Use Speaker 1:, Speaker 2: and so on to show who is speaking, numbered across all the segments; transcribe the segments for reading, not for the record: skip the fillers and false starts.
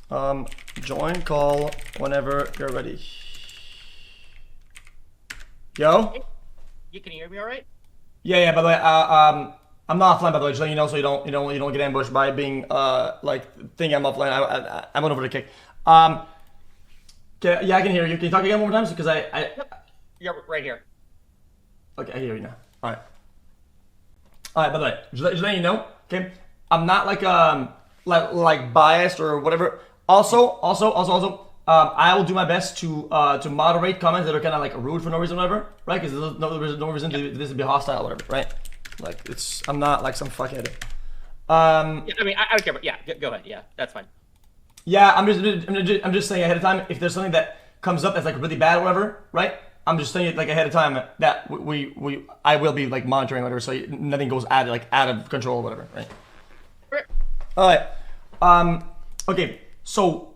Speaker 1: Join call whenever you're ready. Yo?
Speaker 2: You can hear me all right?
Speaker 1: Yeah. By the way, I'm not offline. By the way, just letting you know, so you don't get ambushed by being thinking I'm offline. I went over to kick. Okay, yeah, I can hear you. Can you talk again one more time? Because
Speaker 2: Yeah, right here.
Speaker 1: Okay, I hear you now. All right. By the way, just letting you know. Okay, I'm not like biased or whatever. Also, I will do my best to moderate comments that are kind of like rude for no reason, whatever, right? Because there's no reason to this to be hostile, whatever, right? Like I'm not like some fuckhead.
Speaker 2: Yeah, I mean, I don't care, but yeah, go ahead. Yeah, that's fine.
Speaker 1: Yeah, I'm just saying ahead of time if there's something that comes up that's like really bad, or whatever, right? I'm just saying it like ahead of time that I will be like monitoring whatever, so nothing goes out of control, or whatever, right?
Speaker 2: Right.
Speaker 1: All right. Okay. So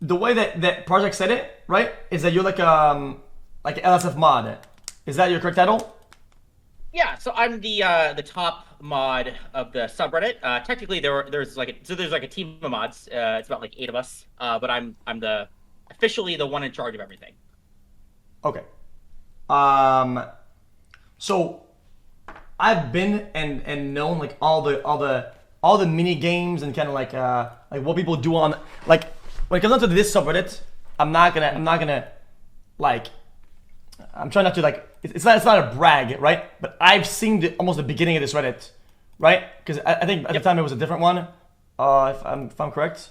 Speaker 1: the way that project said it, right, is that you're like LSF mod. Is that your correct title?
Speaker 2: Yeah, so I'm the top mod of the subreddit. Technically, there's like a team of mods. It's about like 8 of us. But I'm officially the one in charge of everything.
Speaker 1: Okay. So I've been and known like all the mini games and kind of like what people do on like when it comes down to this subreddit. I'm not gonna like. I'm trying not to like. It's not a brag, right? But I've seen almost the beginning of this Reddit, right? Because I think at the time it was a different one, if I'm correct,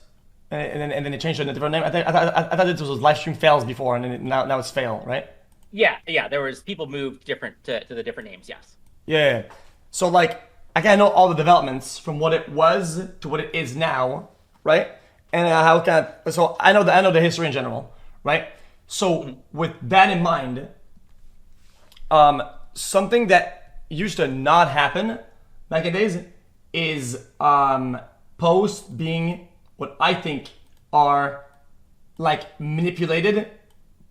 Speaker 1: and then they changed it to a different name. I thought this was LivestreamFails before, and then now it's Fail, right?
Speaker 2: Yeah. There was people moved different to the different names. Yes.
Speaker 1: Yeah. So like I kind of know all the developments from what it was to what it is now, right? And how kind of so I know the history in general, right? So with that in mind. Something that used to not happen back in days is posts being what I think are like manipulated,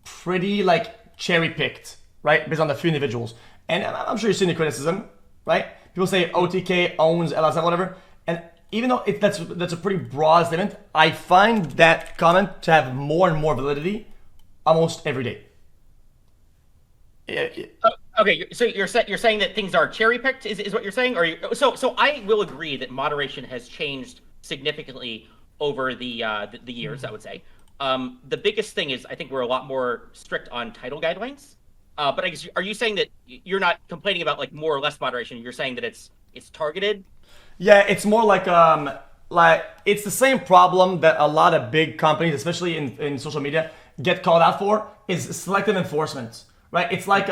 Speaker 1: pretty like cherry picked, right? Based on a few individuals. And I'm sure you've seen the criticism, right? People say OTK owns LSF, whatever. And even though that's a pretty broad statement, I find that comment to have more and more validity almost every day.
Speaker 2: Okay, so you're saying that things are cherry picked, is what you're saying, or so I will agree that moderation has changed significantly over the years. I would say the biggest thing is I think we're a lot more strict on title guidelines. But I guess are you saying that you're not complaining about like more or less moderation? You're saying that it's targeted.
Speaker 1: Yeah, it's more like it's the same problem that a lot of big companies, especially in social media, get called out for is selective enforcement. Right, it's like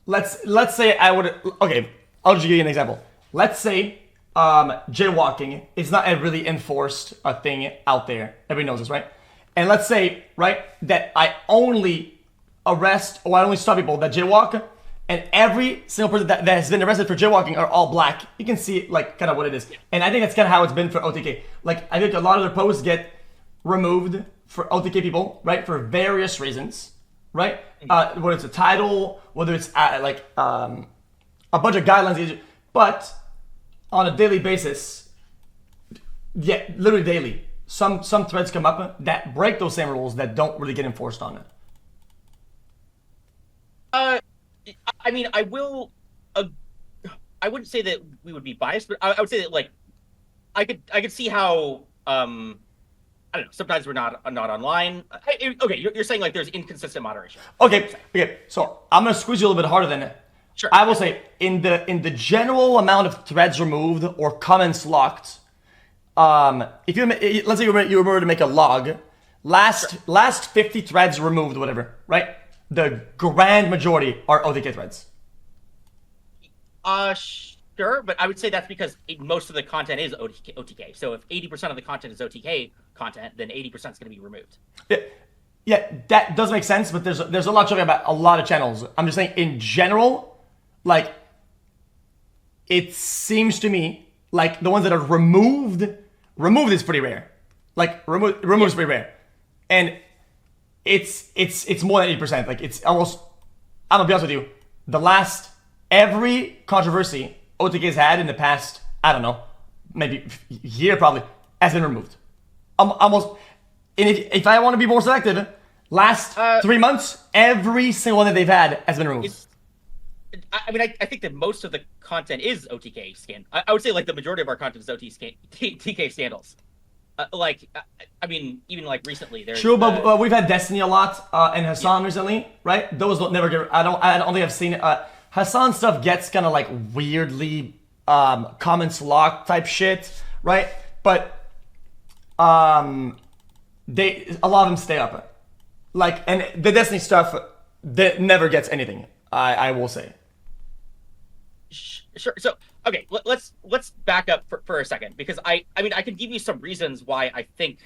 Speaker 1: let's say I'll just give you an example. Let's say jaywalking is not a really enforced thing out there. Everybody knows this, right? And let's say that I only arrest or I only stop people that jaywalk, and every single person that has been arrested for jaywalking are all black. You can see like kind of what it is, and I think that's kind of how it's been for OTK. Like I think a lot of their posts get removed for OTK people, right, for various reasons. Right? Whether it's a title, whether it's a bunch of guidelines, but on a daily basis, yeah, literally daily, some threads come up that break those same rules that don't really get enforced on it.
Speaker 2: I mean, I wouldn't say that we would be biased, but I would say that like I could see how I don't know. Sometimes we're not online. Okay, you're saying like there's inconsistent moderation.
Speaker 1: Okay. So I'm gonna squeeze you a little bit harder than it.
Speaker 2: Sure.
Speaker 1: I will say in the general amount of threads removed or comments locked, if let's say you remember to make a log, last 50 threads removed, whatever, right? The grand majority are OTK threads.
Speaker 2: Sure, but I would say that's because most of the content is OTK. So if 80% of the content is OTK content, then 80% is going to be removed.
Speaker 1: Yeah, that does make sense, but there's a lot talking about a lot of channels. I'm just saying in general, like it seems to me like the ones that are removed is pretty rare. Like removed is pretty rare, and it's more than 80%. Like it's almost. I'm gonna be honest with you. The last every controversy OTK's had in the past, I don't know, maybe year probably, has been removed. almost. And if I want to be more selective, last 3 months, every single one that they've had has been removed.
Speaker 2: I mean, I think that most of the content is OTK scan. I would say like the majority of our content is OTK scandals. I mean, even like recently, there's
Speaker 1: true, but we've had Destiny a lot and Hassan recently, right? Those don't never get. I don't think I've seen it. Hassan stuff gets kind of like weirdly comments locked type shit, right? But a lot of them stay up, like, and the Destiny stuff that never gets anything. I will say.
Speaker 2: Sure. So, okay, let's back up for a second, because I mean, I can give you some reasons why I think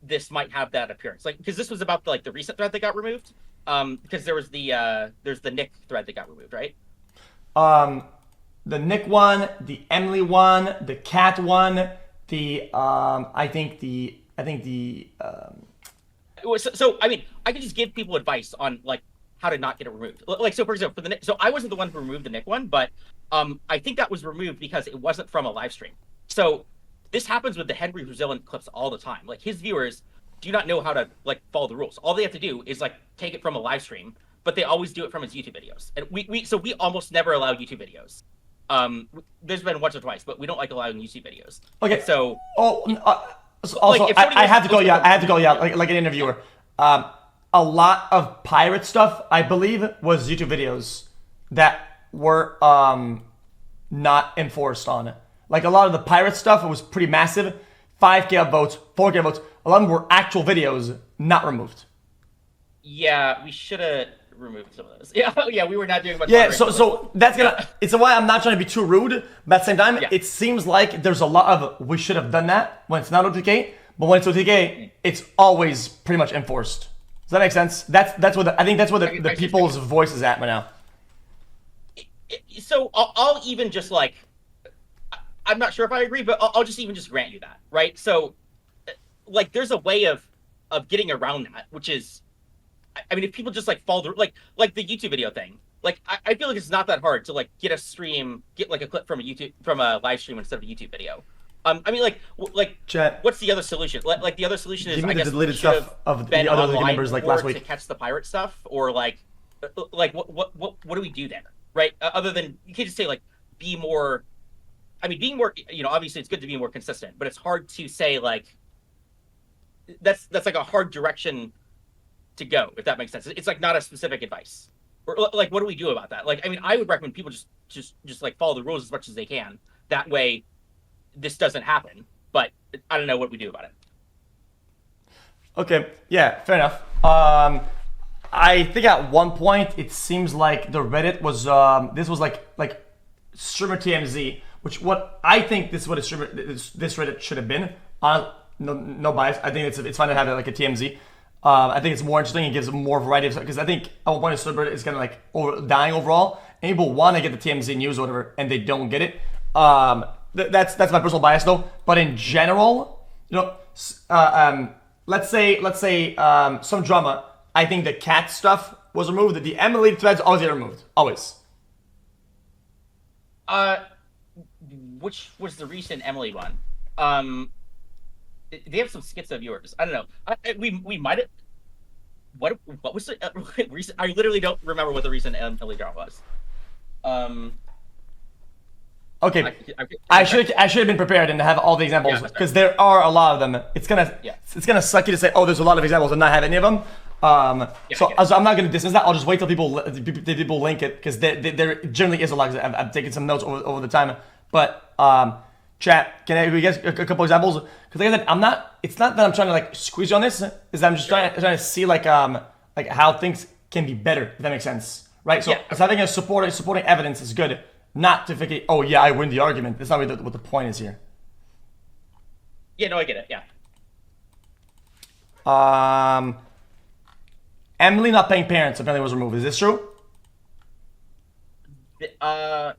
Speaker 2: this might have that appearance. Like, because this was about the recent thread that got removed. Because there's the Nick thread that got removed, right?
Speaker 1: The Nick one, the Emily one, the Cat one, the I think the
Speaker 2: So I mean, I can just give people advice on like how to not get it removed. Like, so for example, for the Nick, so I wasn't the one who removed the Nick one, but I think that was removed because it wasn't from a live stream. So this happens with the Henry Brazilian clips all the time. Like, his viewers do not know how to like follow the rules. All they have to do is like take it from a live stream, but they always do it from his YouTube videos. And we almost never allow YouTube videos. There's been once or twice, but we don't like allowing YouTube videos.
Speaker 1: Okay.
Speaker 2: So
Speaker 1: also, like, I have to go. Yeah, I have to go. Yeah, like an interviewer. A lot of pirate stuff, I believe, was YouTube videos that were not enforced on it. Like, a lot of the pirate stuff, it was pretty massive. 5K upvotes, 4K upvotes. A lot of them were actual videos, not removed.
Speaker 2: Yeah, we should have removed some of those. Yeah, we were not doing much.
Speaker 1: Yeah, so that's gonna. It's why I'm not trying to be too rude, but at the same time, it seems like there's a lot of we should have done that when it's not OTK, but when it's OTK, it's always pretty much enforced. Does that make sense? That's what I think that's where the people's voice is at right now.
Speaker 2: So I'll even just like, I'm not sure if I agree, but I'll just even just grant you that, right? So, like, there's a way of getting around that, which is, I mean, if people just like follow the like the YouTube video thing, like I feel like it's not that hard to like get like a clip from a live stream instead of a YouTube video. I mean, like, Chat, what's the other solution? Like the other solution is, I guess,
Speaker 1: deleted stuff of the other members like last week
Speaker 2: to catch the pirate stuff, or like what do we do there, right? Other than, you can't just say like be more. I mean, being more, you know, obviously it's good to be more consistent, but it's hard to say like that's like a hard direction to go, if that makes sense. It's like not a specific advice, or like, what do we do about that? Like, I mean, I would recommend people just like follow the rules as much as they can. That way, this doesn't happen. But I don't know what we do about it.
Speaker 1: Okay, yeah, fair enough. I think at one point it seems like the Reddit was this was like streamer TMZ, which what I think this is what this Reddit should have been. No bias. I think it's fine to have it like a TMZ. I think it's more interesting. It gives more variety of stuff, because I think at one point a streamer is kind of like dying overall, and people want to get the TMZ news or whatever, and they don't get it. That's my personal bias though. But in general, you know, let's say some drama. I think the cat stuff was removed. The Emily threads always get removed. Always.
Speaker 2: Which was the recent Emily one? They have some schizo viewers. I don't know. We might have. What was the recent? I literally don't remember what the recent Emily drama was.
Speaker 1: Okay, I should have been prepared and have all the examples, because there are a lot of them. It's gonna suck you to say, oh, there's a lot of examples and not have any of them. So I'm not gonna dismiss that. I'll just wait till people link it, because there generally is a lot. I've taken some notes over the time, but chat, can we get a couple examples? Because like I said, it's not that I'm trying to like squeeze you on this. Is that I'm just trying to see like how things can be better. If that makes sense, right? So having a supporting evidence is good. Not to figure, oh yeah, I win the argument. That's not really what the point is here.
Speaker 2: Yeah, no, I get it. Yeah.
Speaker 1: Emily not paying parents apparently was removed. Is this true?
Speaker 2: There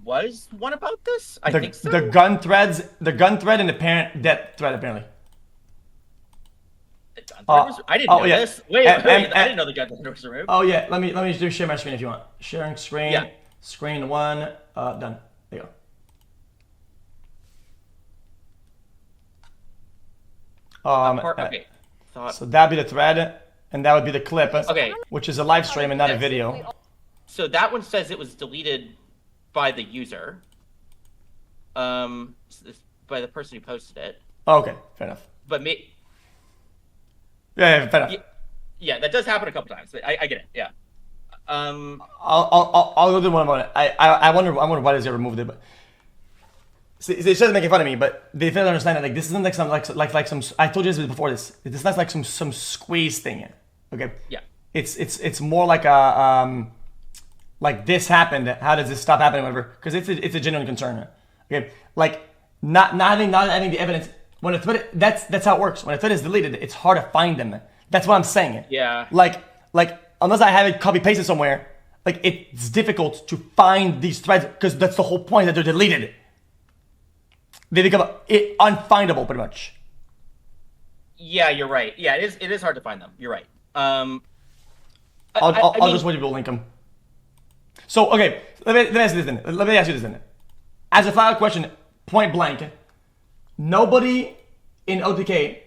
Speaker 2: was one about this. I think so.
Speaker 1: The gun thread, and the parent debt thread apparently.
Speaker 2: I didn't know this. Wait, I didn't know the gun thread was removed.
Speaker 1: Oh yeah, let me do share my screen if you want. Sharing screen. Yeah. Screen one, done. There you go.
Speaker 2: Okay.
Speaker 1: So that'd be the thread, and that would be the clip,
Speaker 2: Okay.
Speaker 1: which is a live stream and not a video.
Speaker 2: So that one says it was deleted by the user, by the person who posted it.
Speaker 1: Oh, okay, fair enough.
Speaker 2: But
Speaker 1: Yeah, fair enough.
Speaker 2: Yeah, that does happen a couple times. But I get it. Yeah.
Speaker 1: I'll go do one about it. I wonder why does he removed it, but see, they started making fun of me, but they fail to understand that like this isn't like some like some. I told you this before this. It's not like some squeeze thing. Okay.
Speaker 2: Yeah.
Speaker 1: It's more like a like this happened. How does this stop happening? Whatever. Because it's a genuine concern. Okay. Like not having the evidence when a thread that's how it works. When a thread is deleted, it's hard to find them. That's what I'm saying.
Speaker 2: Yeah.
Speaker 1: Like unless I have it copy pasted somewhere, like it's difficult to find these threads because that's the whole point that they're deleted. They become unfindable pretty much.
Speaker 2: Yeah, you're right. Yeah, it is hard to find them. You're right.
Speaker 1: I'll
Speaker 2: mean,
Speaker 1: just wait to link them. So okay, let me ask you this then. As a final question, point blank, nobody in OTK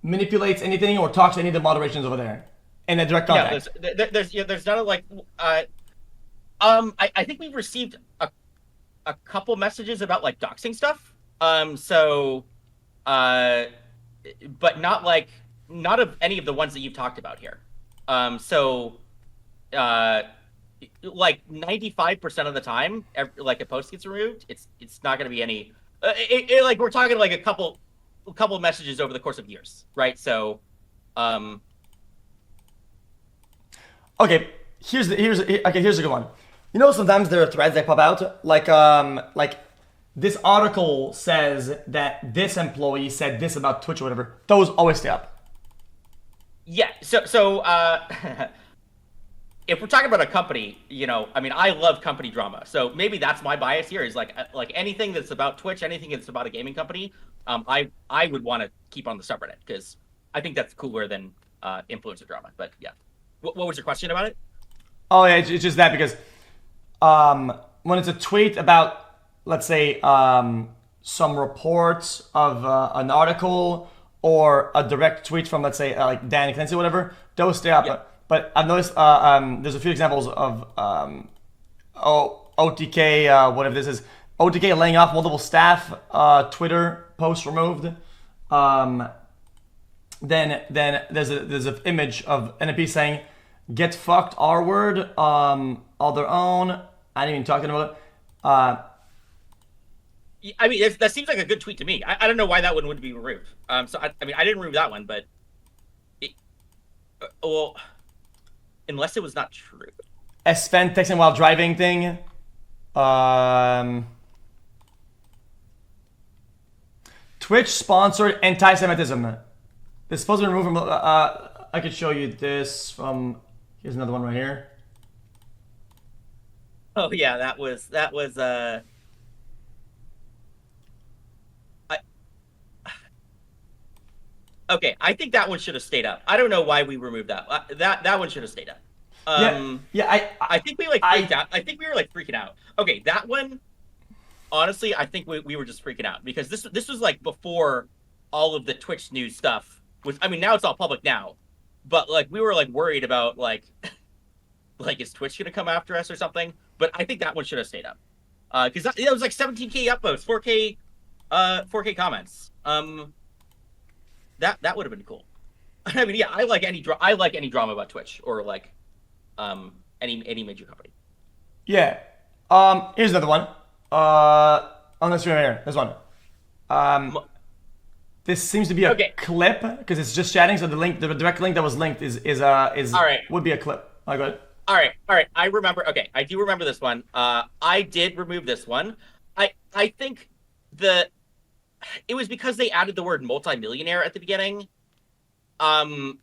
Speaker 1: manipulates anything or talks to any of the moderations over there in a direct contact.
Speaker 2: Yeah, there's none of like I think we've received a couple messages about like doxing stuff. But not of any of the ones that you've talked about here. Like 95% of the time, like a post gets removed, it's not going to be any. Like we're talking like a couple messages over the course of years, right? So,
Speaker 1: okay, here's a good one. You know, sometimes there are threads that pop out, like this article says that this employee said this about Twitch or whatever. Those always stay up.
Speaker 2: Yeah. So if we're talking about a company, you know, I mean, I love company drama. So maybe that's my bias here is like anything that's about Twitch, anything that's about a gaming company, I would want to keep on the subreddit because I think that's cooler than influencer drama. But yeah, what was your question about it?
Speaker 1: Oh yeah, it's just that because when it's a tweet about, let's say, some reports of an article or a direct tweet from, let's say, like Dan Clancy or whatever, those stay up.
Speaker 2: Yeah.
Speaker 1: But I've noticed there's a few examples of OTK, whatever this is, OTK laying off multiple staff, Twitter posts removed. Then there's an image of NP saying, "Get fucked, R word, all their own." I didn't even talk about it.
Speaker 2: I mean, that seems like a good tweet to me. I don't know why that one wouldn't be removed. So I mean, I didn't remove that one, but well, unless it was not true.
Speaker 1: Sven texting while driving thing. Twitch sponsored anti-Semitism. It's supposed to be removed from. I could show you this from. Here's another one right here.
Speaker 2: Oh yeah, that was. Okay, I think that one should have stayed up. I don't know why we removed that. That one should have stayed up. I think we freaked out. I think we were like freaking out. Okay, that one. Honestly, I think we were just freaking out because this was like before all of the Twitch news stuff. Which I mean, now it's all public now, but like we were like worried about like is Twitch gonna come after us or something? But I think that one should have stayed up because it was like 17K upvotes, 4K comments. That would have been cool. I mean, yeah, I like any drama about Twitch or like any major company.
Speaker 1: Yeah. Here's another one. On the stream right here. This one. This seems to be a clip because it's just chatting. So the direct link that was linked is all right. Would be a clip. Go ahead.
Speaker 2: All right. I remember. Okay, I do remember this one. I did remove this one. I think it was because they added the word multimillionaire at the beginning. You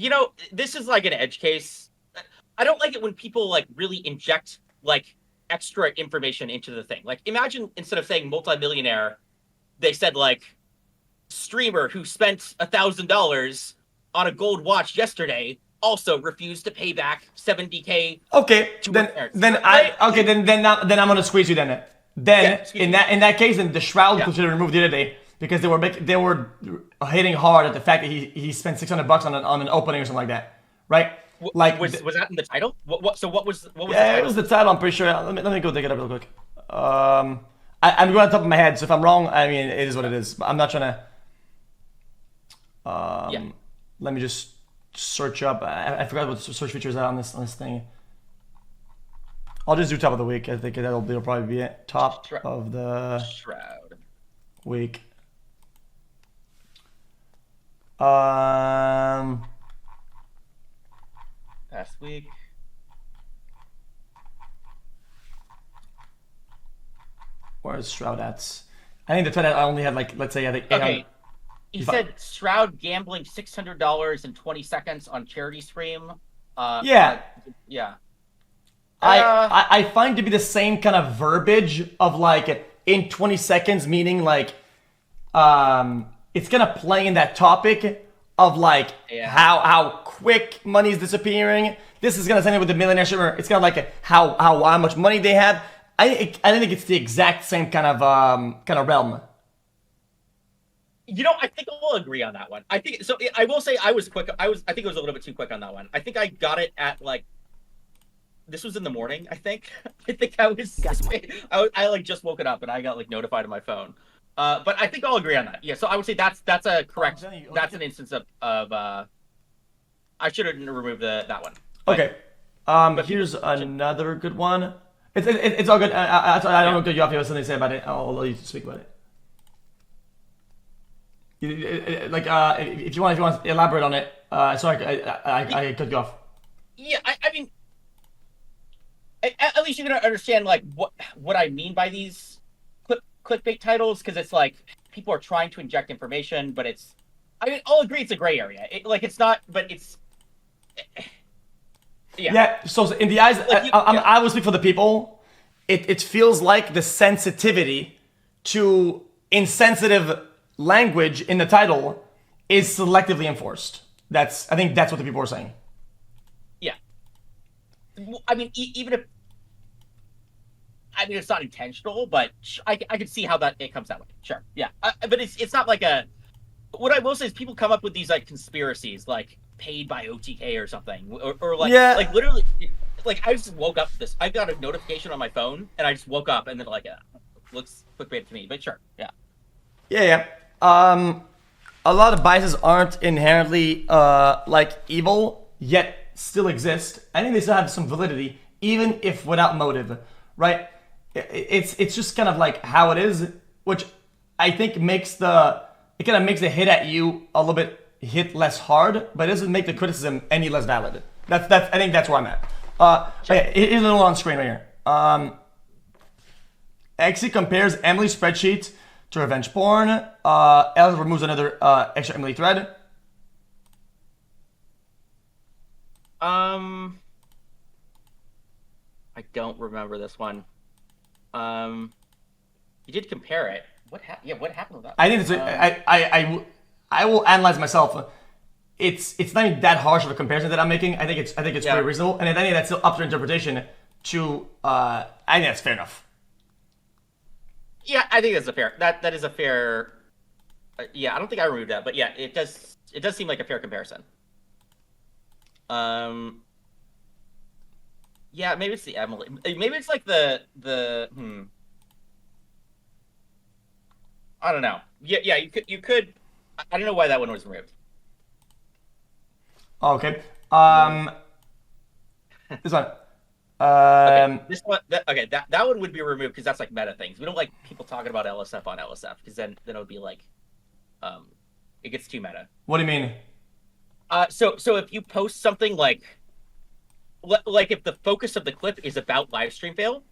Speaker 2: know, this is like an edge case. I don't like it when people like really inject like extra information into the thing. Like imagine instead of saying multimillionaire, they said like streamer who spent $1,000 on a gold watch yesterday also refused to pay back 70K.
Speaker 1: Okay, then I'm gonna squeeze you then. then
Speaker 2: excuse
Speaker 1: in
Speaker 2: me.
Speaker 1: that case, then the shroud
Speaker 2: Yeah.
Speaker 1: should have removed the other day because they were hitting hard at the fact that he spent $600 on an opening or something like that, right? Like
Speaker 2: Was that in the title? So what was the
Speaker 1: yeah,
Speaker 2: title?
Speaker 1: it was the title. I'm pretty sure. Let me go dig it up real quick. I'm going on top of my head, so if I'm wrong, I mean it is what it is. But I'm not trying to.
Speaker 2: Yeah.
Speaker 1: Let me just search up. I forgot what search features are on this thing. I'll just do top of the week. I think that'll probably be it. Top of the
Speaker 2: Shroud.
Speaker 1: week.
Speaker 2: Past week.
Speaker 1: Where's Shroud at? I think the thread I only had like, let's say I think 800.
Speaker 2: Okay. He said Shroud gambling $600 in 20 seconds on charity stream.
Speaker 1: Yeah.
Speaker 2: Yeah.
Speaker 1: I find to be the same kind of verbiage of like in 20 seconds, meaning like it's gonna play in that topic of like how quick money is disappearing. This is gonna send it with the millionaire streamer. It's kind of like how much money they have. I don't think it's the exact same kind of realm.
Speaker 2: You know, I think we'll agree on that one. I think so. I will say I was quick. I think it was a little bit too quick on that one. I think I got it at like. This was in the morning. I think. I think I was. I like just woken up and I got like notified on my phone. But I think I'll agree on that. Yeah. So I would say that's a correct. That's an instance of. I should have removed that one.
Speaker 1: Okay. But here's another good one. It's all good. I don't know if you have something to say about it. I'll let you speak about it. Like if you want to elaborate on it. Sorry, I cut you off.
Speaker 2: Yeah, I mean, at least you're gonna understand like what I mean by these clickbait titles, because it's like people are trying to inject information, but it's. I mean, I'll agree it's a gray area. It's not, but it's.
Speaker 1: Yeah. So in the eyes, like I will speak for the people. It feels like the sensitivity to insensitive language in the title is selectively enforced. I think that's what the people are saying.
Speaker 2: Yeah. I mean, even if. I mean, it's not intentional, but I could see how it comes that way. Sure. Yeah. But it's not like a. What I will say is people come up with these like conspiracies, like paid by OTK or something, or like like literally, like I just woke up this. I got a notification on my phone, and I just woke up, and then like looks clickbait to me. But sure, yeah.
Speaker 1: Yeah. A lot of biases aren't inherently like evil, yet still exist. I think they still have some validity, even if without motive, right? It's just kind of like how it is, which I think makes the hit at you a little bit hit less hard, but it doesn't make the criticism any less valid. That's I think that's where I'm at. Okay, here's a little on screen right here. xQc compares Emily's spreadsheet to revenge porn. L removes another extra Emily thread.
Speaker 2: I don't remember this one. You did compare it. What happened? Yeah, what happened with that?
Speaker 1: I think it's I will analyze myself. It's not even that harsh of a comparison that I'm making. I think it's pretty reasonable, and I think that's still up to interpretation. I think that's fair enough.
Speaker 2: Yeah, I think that's that is a fair. Yeah, I don't think I removed that, but yeah, it does seem like a fair comparison. Yeah, maybe it's the Emily. Maybe it's like the. I don't know. Yeah, you could. I don't know why that one was removed.
Speaker 1: Okay. This one.
Speaker 2: Okay, this one. That one would be removed because that's like meta things. We don't like people talking about LSF on LSF because then it would be like, it gets too meta.
Speaker 1: What do you mean?
Speaker 2: So if you post something like if the focus of the clip is about LivestreamFail,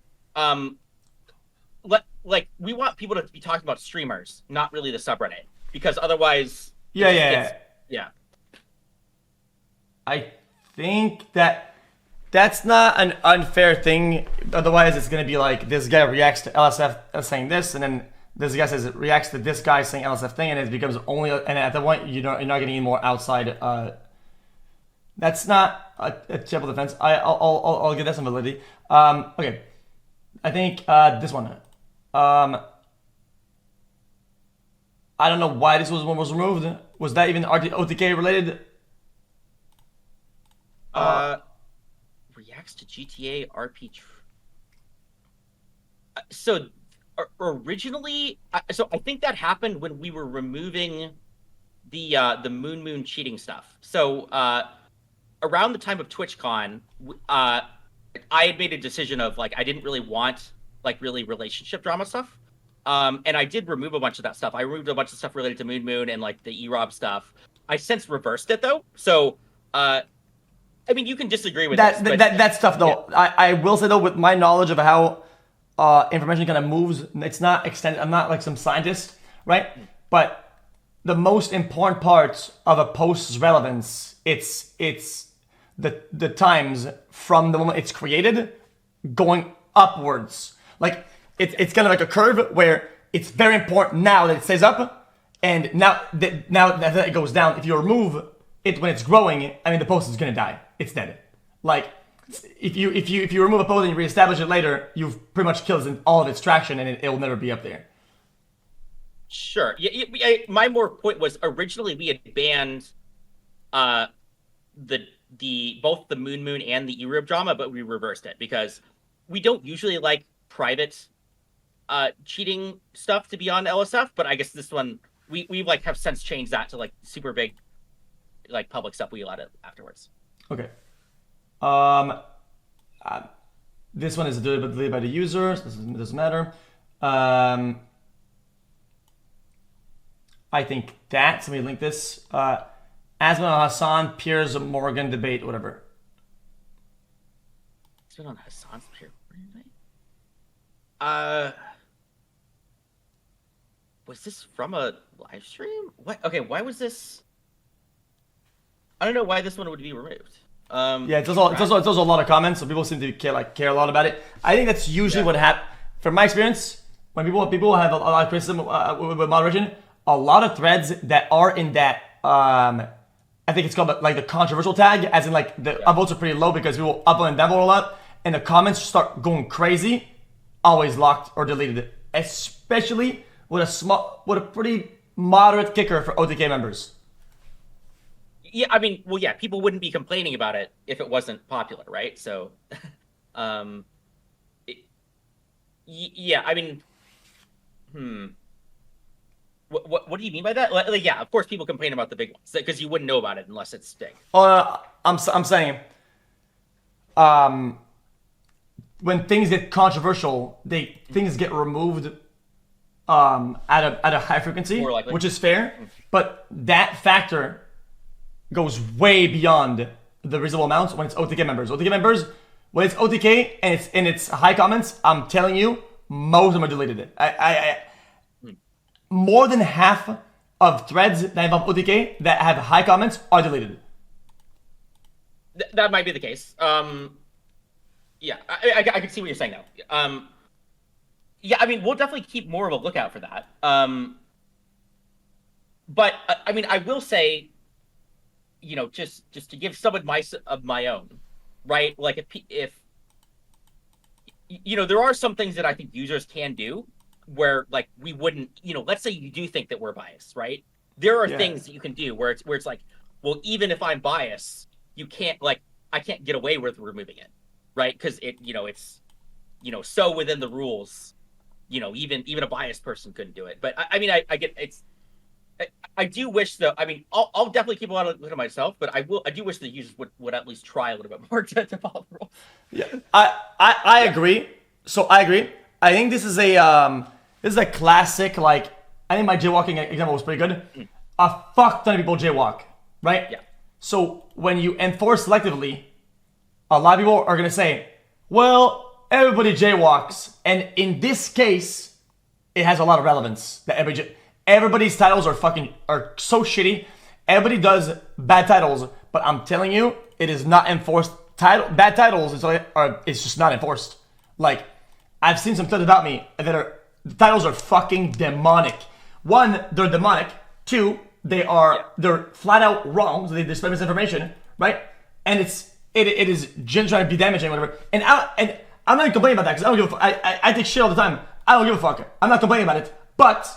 Speaker 2: like we want people to be talking about streamers, not really the subreddit, because otherwise. Yeah.
Speaker 1: I think that's not an unfair thing. Otherwise, it's gonna be like this guy reacts to LSF saying this, and then this guy says it reacts to this guy saying LSF thing, and it becomes only. And at that point, you're not getting any more outside. That's not a terrible defense. I'll give that some validity. Okay, I think this one. Um, I don't know why this one was removed. Was that even OTK related?
Speaker 2: Reacts to GTA RP. So originally, so I think that happened when we were removing the Moon cheating stuff. So around the time of TwitchCon, I had made a decision of like I didn't really want like really relationship drama stuff. And I did remove a bunch of that stuff. I removed a bunch of stuff related to Moon and like the EROB stuff. I since reversed it though. So I mean, you can disagree with
Speaker 1: that.
Speaker 2: this,
Speaker 1: That's tough though. Yeah. I will say though, with my knowledge of how information kind of moves, it's not extended. I'm not like some scientist, right? But the most important parts of a post's relevance, it's the times from the moment it's created going upwards. Like it's kind of like a curve where it's very important now that it stays up, and now that it goes down. If you remove it when it's growing, I mean the post is gonna die. It's dead. Like if you remove a post and you reestablish it later, you've pretty much killed all of its traction, and it will never be up there.
Speaker 2: Sure. Yeah, my more point was originally we had banned the both the Moon and the EROB drama, but we reversed it because we don't usually like private cheating stuff to be on LSF, but I guess this one we like have since changed that to like super big like public stuff we allowed it afterwards.
Speaker 1: Okay. This one is deleted by the users. This doesn't matter. I think that somebody link this. Asman Al Hassan, Piers Morgan debate, whatever.
Speaker 2: It's been on Hassan's peer debate. Was this from a live stream? What? Okay, why was this? I don't know why this one would be removed.
Speaker 1: Yeah, it's also a lot of comments, so people seem to care a lot about it. I think that's usually what happens. From my experience, when people have a lot of criticism with moderation, a lot of threads that are in that I think it's called like the controversial tag, as in like the upvotes are pretty low because people upvote and downvote a lot, and the comments start going crazy, always locked or deleted, especially with a pretty moderate kicker for OTK members.
Speaker 2: Yeah, I mean, well, yeah, people wouldn't be complaining about it if it wasn't popular, right? So, yeah, I mean, What do you mean by that? Like, yeah, of course, people complain about the big ones because you wouldn't know about it unless it's big.
Speaker 1: I'm saying, when things get controversial, things get removed at a high frequency, which is fair. But that factor goes way beyond the reasonable amounts when it's OTK members. OTK members, when it's OTK and it's high comments, I'm telling you, most of them are deleted. More than half of threads that involve OTK that have high comments are deleted.
Speaker 2: That might be the case. Yeah, I can see what you're saying now. Yeah, I mean, we'll definitely keep more of a lookout for that. But I mean, I will say, you know, just to give some advice of my own, right? Like if you know, there are some things that I think users can do where like we wouldn't, you know, let's say you do think that we're biased, right? There are things that you can do where it's like, well, even if I'm biased, you can't like I can't get away with removing it, right? Because it, you know, it's, you know, so within the rules, you know, even a biased person couldn't do it. But I mean, I get it's. I do wish though. I mean, I'll definitely keep a lot of it myself, but I do wish the users would at least try a little bit more to follow the rules.
Speaker 1: Yeah, I agree. So I agree. I think this is a classic, like, I think my jaywalking example was pretty good. A fuck ton of people jaywalk, right?
Speaker 2: Yeah.
Speaker 1: So when you enforce selectively, a lot of people are gonna say, well, everybody jaywalks, and in this case, it has a lot of relevance that everybody's titles are so shitty. Everybody does bad titles, but I'm telling you, it is not enforced. Bad titles it's just not enforced. Like, I've seen some threads about me that the titles are fucking demonic. One, they're demonic. Two, they're flat out wrong, so they display misinformation, right? And it is Jin trying to be damaging, whatever. And I'm not even complaining about that because I don't give a fuck. I take shit all the time. I don't give a fuck. I'm not complaining about it, but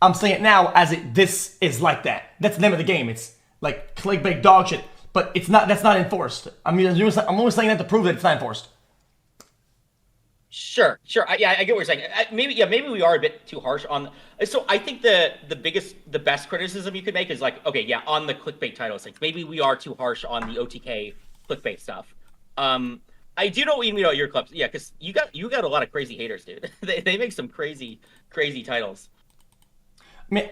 Speaker 1: I'm saying it now as this is like that. That's the name of the game. It's like clickbait dog shit, but it's not. That's not enforced. I'm only saying that to prove that it's not enforced.
Speaker 2: Sure. I get what you're saying. Maybe we are a bit too harsh on. So I think the best criticism you could make is like, okay, yeah, on the clickbait titles things, maybe we are too harsh on the OTK clickbait stuff. I do know your clips, yeah, because you got a lot of crazy haters, dude. they make some crazy titles.
Speaker 1: I mean,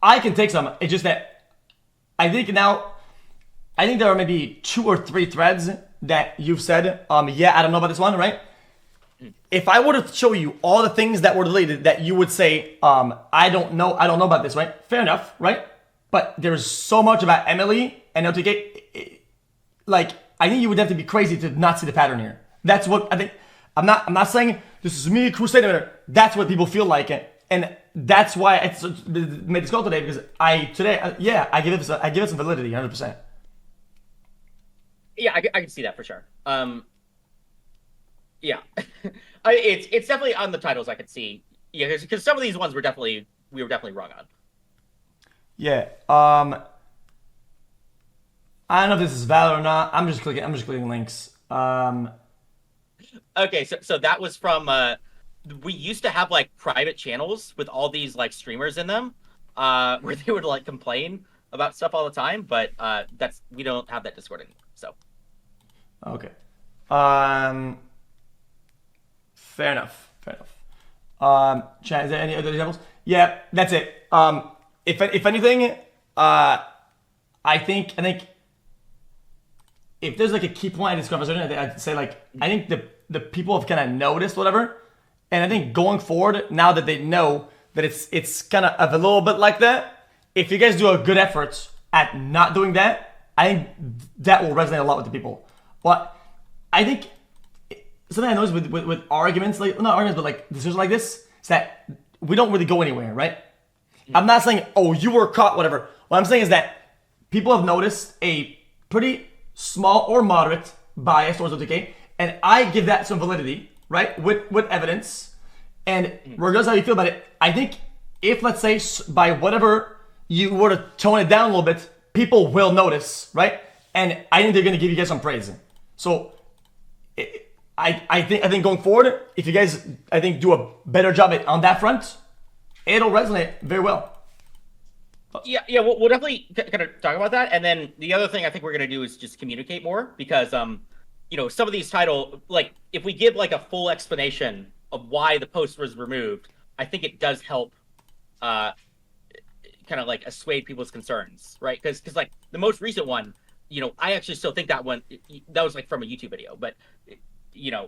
Speaker 1: I can take some. It's just that I think there are maybe 2 or 3 threads that you've said, yeah, I don't know about this one, right? If I were to show you all the things that were deleted that you would say, I don't know about this, right? Fair enough, right? But there's so much about Emily and OTK, like, I think you would have to be crazy to not see the pattern here. That's what I think. I'm not saying this is me crusading. That's what people feel like, and that's why I made this call today, because I give it some validity, 100%.
Speaker 2: Yeah, I can see that for sure. Yeah, it's definitely on the titles I could see. Yeah, because some of these ones we were definitely wrong on.
Speaker 1: Yeah. I don't know if this is valid or not. I'm just clicking links.
Speaker 2: Okay, so that was from we used to have like private channels with all these like streamers in them, where they would like complain about stuff all the time, but we don't have that Discord anymore. So
Speaker 1: okay. Fair enough. Chat, is there any other examples? Yeah, that's it. If anything, I think if there's like a key point in this conversation, I'd say like I think the people have kind of noticed whatever, and I think going forward, now that they know that it's kind of a little bit like that, if you guys do a good effort at not doing that, I think that will resonate a lot with the people. But I think something I noticed with arguments, like not arguments, but like decisions like this, is that we don't really go anywhere, right? I'm not saying, oh, you were caught, whatever. What I'm saying is that people have noticed a pretty small or moderate bias towards OTK, and I give that some validity, right, with evidence. And regardless of how you feel about it, I think if, let's say, by whatever you were to tone it down a little bit, people will notice, right? And I think they're going to give you guys some praise. So I think going forward, if you guys, I think, do a better job on that front, it'll resonate very well.
Speaker 2: Yeah, we'll definitely kind of talk about that. And then the other thing I think we're going to do is just communicate more, because, some of these title, like, if we give, like, a full explanation of why the post was removed, I think it does help kind of, like, assuage people's concerns, right? Because, like, the most recent one, I actually still think that one, that was, like, from a YouTube video, but,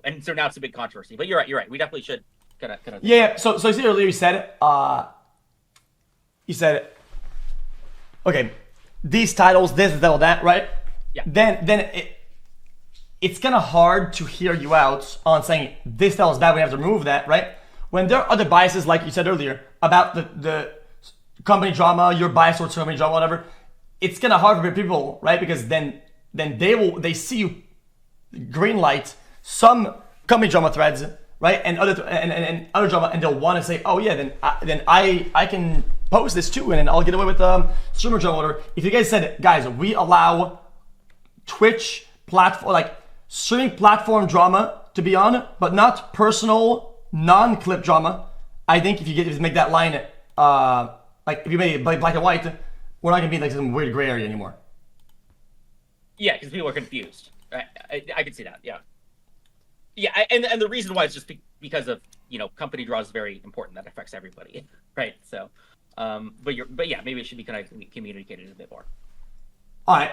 Speaker 2: and so now it's a big controversy. But you're right. We definitely should kind of.
Speaker 1: Yeah, so I see earlier you said, okay, these titles, this, that, right?
Speaker 2: Yeah.
Speaker 1: Then it's kind of hard to hear you out on saying this title is bad, we have to remove that, right? When there are other biases, like you said earlier, about the company drama, your bias towards company drama, whatever, it's kind of hard for people, right? Because then they see you green light some company drama threads, right? And other drama, and they'll want to say, oh yeah, then I can post this too, and then I'll get away with streamer drama, whatever. If you guys said, guys, we allow Twitch platform, like streaming platform drama to be on, but not personal non-clip drama, I think if you make that line, like if you made it black and white, we're not gonna be like some weird gray area anymore.
Speaker 2: Yeah, because people are confused. I can see that. Yeah. Yeah, and the reason why is just because of company draw is very important. That affects everybody, right? So, but yeah, maybe it should be kind of communicated a bit more.
Speaker 1: All right.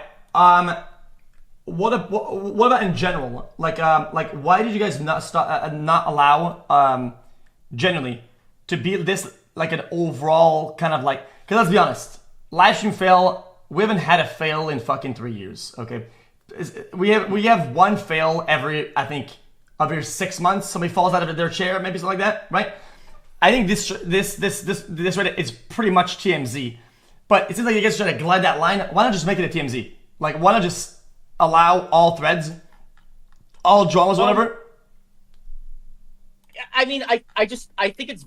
Speaker 1: What about in general? Like why did you guys not allow generally to be this like an overall kind of like? Because let's be honest, LivestreamFail, we haven't had a fail in fucking 3 years. Okay, we have one fail every, I think, every 6 months. Somebody falls out of their chair, maybe something like that, right? I think this Reddit is pretty much TMZ, but it seems like you guys try to glide that line. Why not just make it a TMZ? Like, why not just allow all threads, all dramas, whatever?
Speaker 2: I mean, I think it's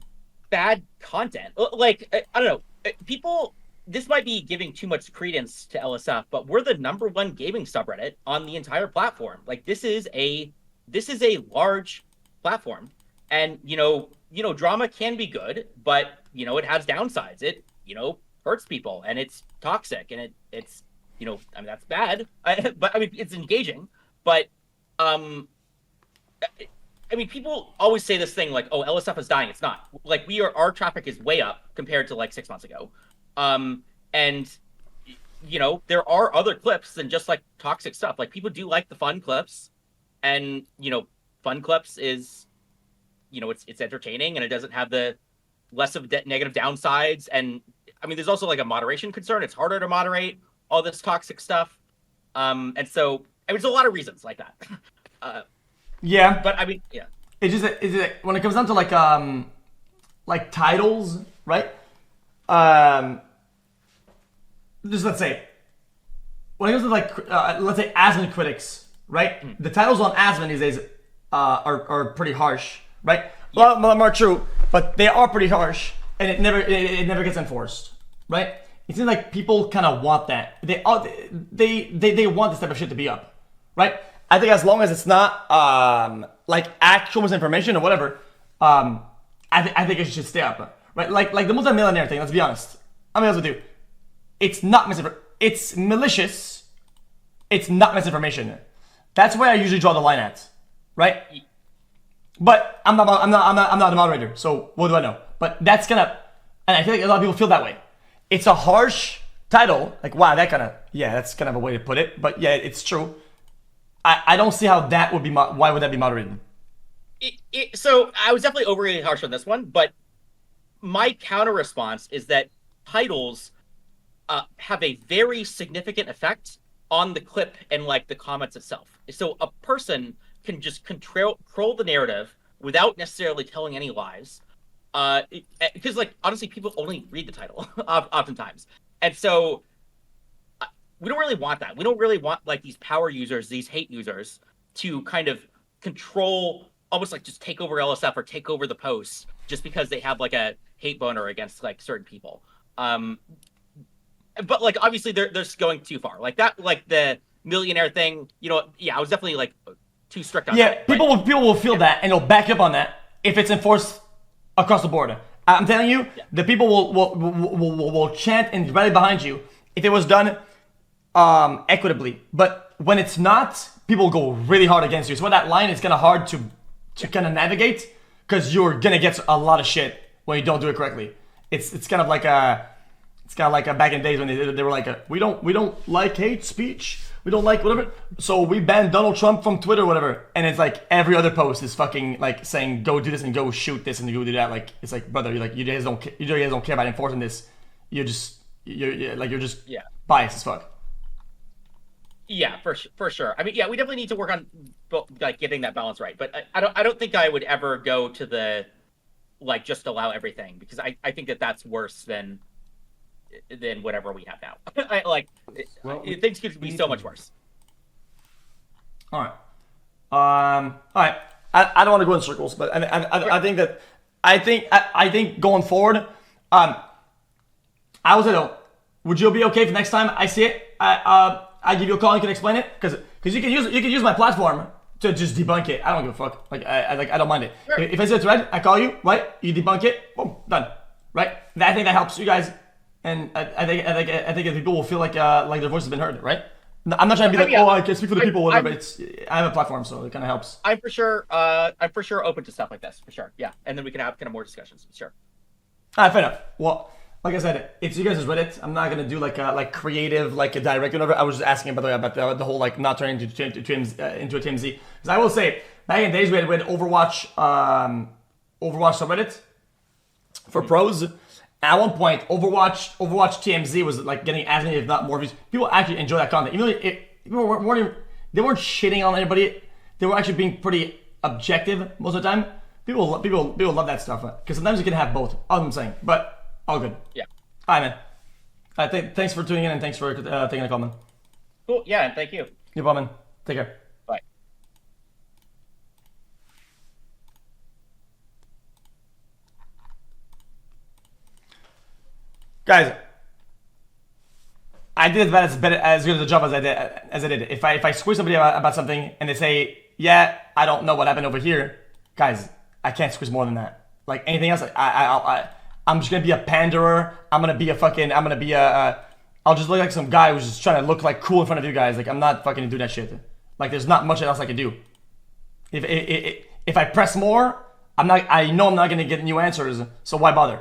Speaker 2: bad content. Like, I don't know. People, this might be giving too much credence to LSF, but we're the #1 gaming subreddit on the entire platform. Like, this is a large platform, and drama can be good, but it has downsides. It hurts people, and it's toxic, and it's I mean, that's bad. But I mean, it's engaging, but I mean, people always say this thing like, "Oh, LSF is dying." It's not. Like, our traffic is way up compared to like 6 months ago, and there are other clips than just like toxic stuff. Like, people do like the fun clips, and fun clips is, it's entertaining, and it doesn't have the less of negative downsides. And I mean, there's also like a moderation concern. It's harder to moderate all this toxic stuff, and so I mean, there's a lot of reasons like that.
Speaker 1: Yeah,
Speaker 2: but I mean, yeah.
Speaker 1: It's just when it comes down to like titles, right? Just let's say when it comes to let's say Asmon critics, right? The titles on Asmon these days are pretty harsh, right? Yeah. Well, more true, but they are pretty harsh, and it never gets enforced, right? It seems like people kind of want that. They want this type of shit to be up, right? I think as long as it's not like actual misinformation or whatever, I think it should stay up, right? Like the multi-millionaire thing. Let's be honest. I'm honest with you. It's not misinformation. It's malicious. It's not misinformation. That's where I usually draw the line at, right? But I'm not a moderator, so what do I know? But that's and I feel like a lot of people feel that way. It's a harsh title, like wow, that's kind of a way to put it. But yeah, it's true. I don't see how that would be. Why would that be moderated?
Speaker 2: So I was definitely overly harsh on this one, but my counter response is that titles have a very significant effect on the clip and like the comments itself. So a person can just control the narrative without necessarily telling any lies, because like honestly, people only read the title oftentimes, and so. We don't really want that. We don't really want like these power users, these hate users, to kind of control, almost like just take over LSF or take over the posts just because they have like a hate boner against like certain people. But like obviously they're just going too far. Like that, like the millionaire thing. Yeah, I was definitely like too strict on that.
Speaker 1: Yeah, people will feel that and they'll back up on that if it's enforced across the board. I'm telling you, the people will chant and rally behind you if it was done equitably. But when it's not, people go really hard against you. So that line is kind of hard to kind of navigate because you're gonna get a lot of shit when you don't do it correctly. It's kind of like back in the days when they were like we don't like hate speech, we don't like whatever, so we banned Donald Trump from Twitter or whatever. And it's like every other post is fucking like saying go do this and go shoot this and go do that. Like it's like, brother, you guys don't care about enforcing this. You're just biased as fuck.
Speaker 2: Yeah, for sure. I mean, yeah, we definitely need to work on like getting that balance right. But I don't think I would ever go to the like just allow everything, because I think that's worse than whatever we have now. Things could be so much worse.
Speaker 1: All right. All right. I don't want to go in circles, but I think going forward, I would say though, would you be okay if next time I see it, I give you a call and you can explain it? Because you can use my platform to just debunk it. I don't give a fuck. I don't mind it. Sure. If I see a thread, I call you, right? You debunk it, boom, done. Right? I think that helps you guys, and I think people will feel like their voice has been heard, right? I'm not trying to be I can speak for the people, whatever. I have a platform, so it kind of helps.
Speaker 2: I'm for sure open to stuff like this, for sure. Yeah, and then we can have kind of more discussions, sure.
Speaker 1: Fair enough. Well, like I said, it's you guys' Reddit. I'm not gonna do like creative, like a direct whatever. I was just asking about the whole like not turning into a TMZ. Because I will say, back in the days we had Overwatch subreddit for pros. At one point, Overwatch TMZ was like getting as many, if not more views. People actually enjoy that content, even though they weren't shitting on anybody. They were actually being pretty objective most of the time. People love that stuff because sometimes you can have both. All I'm saying, but. All good.
Speaker 2: Yeah.
Speaker 1: All right, man. Thanks for tuning in and thanks for taking the call, man.
Speaker 2: Cool. Yeah, and thank you.
Speaker 1: No problem, man. Take care.
Speaker 2: Bye.
Speaker 1: Guys, I did as good of a job as I did. If I squish somebody about something and they say, yeah, I don't know what happened over here, guys, I can't squish more than that. Like anything else, I'm just gonna be a panderer. I'm gonna be I'll just look like some guy who's just trying to look like cool in front of you guys. Like I'm not fucking do that shit. Like there's not much else I can do. If I press more, I know I'm not gonna get new answers. So why bother?